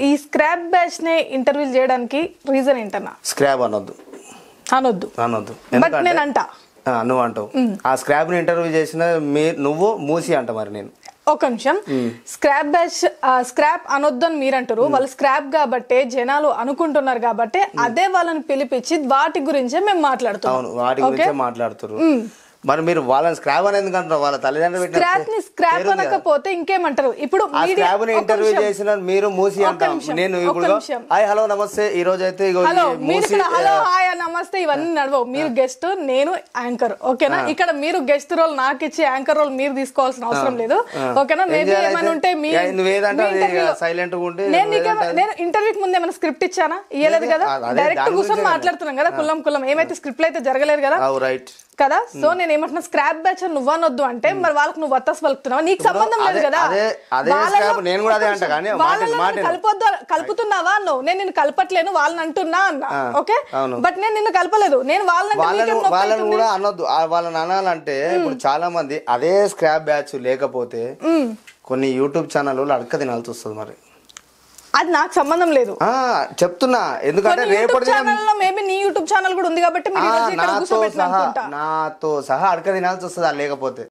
ఈ scrap batch నే interview చేయడానికి రీజన్ ఏంటన్నా? స్క్రాప్ అనొద్దు బట్ నేను అంటా, నువ్వు అంటావు. ఆ స్క్రాప్ ని ఇంటర్వ్యూ చేసిన నువ్వు మూసి అంట. మరి నేను ఒక నిమిషం, స్క్రాప్ బ్యాచ్ స్క్రాప్ అనొద్దు అని మీరు అంటారు. వాళ్ళు స్క్రాప్ కాబట్టి జనాలు అనుకుంటున్నారు కాబట్టి అదే వాళ్ళని పిలిపించి వాటి గురించే మేము మాట్లాడుతాం. వాటి గురించే మాట్లాడుతారు. మరి మీరు వాళ్ళని స్క్రాప్ అని ఎందుకంటారు? వాళ్ళ తల్లిదండ్రులు స్క్రాప్ అనకపోతే ఇంకేమంటారు? ఇప్పుడు ఇంటర్వ్యూ చేసిన మీరు మూసి అంటాం. నేను ఇప్పుడు హాయ్ హలో నమస్తే ఈ రోజు అయితే హలో హాయ్ నమస్తే ఇవన్నీ నడవవు. మీరు గెస్ట్, నేను యాంకర్, ఓకేనా? ఇక్కడ మీరు గెస్ట్ రోల్ నాకు ఇచ్చి యాంకర్ రోల్ మీరు తీసుకోవాల్సిన అవసరం లేదు, ఓకేనా? మేబీ ఏమైనా ఉంటే సైలెంట్ నేను ఇంటర్వ్యూకి ముందు ఏమైనా స్క్రిప్ట్ ఇచ్చానా? ఇయ్యలేదు కదా. డైరెక్ట్ కూర్చొని మాట్లాడుతున్నాం కదా, కుల్లం ఏమైతే స్క్రిప్ట్ అయితే జరగలేదు కదా కదా. సో నేను ఏమంటున్నా, స్క్రాప్ బ్యాచ్ నువ్వనొద్దు అంటే మరి వాళ్ళకి నువ్వు వత్తాసు పలుకుతున్నావా? నీకు సంబంధం లేదు కదా. కలుపుతున్నావా నువ్వు? నేను నిన్ను కలపట్లేను, వాళ్ళని అంటున్నా అన్నా, ఓకే? బట్ నేను నిన్ను కలపలేదు. నేను వాళ్ళని కూడా అనొద్దు. వాళ్ళని అనాలంటే ఇప్పుడు చాలా మంది అదే స్క్రాప్ బ్యాచ్ లేకపోతే కొన్ని యూట్యూబ్ ఛానల్ అడక తినాల్సి వస్తుంది. మరి అది నాకు సంబంధం లేదు చెప్తున్నా. ఎందుకంటే రేపటి మేబీ నీ యూట్యూబ్ ఛానల్ కూడా ఉంది కాబట్టి నాతో సహా అడక తినాల్సి వస్తుంది లేకపోతే.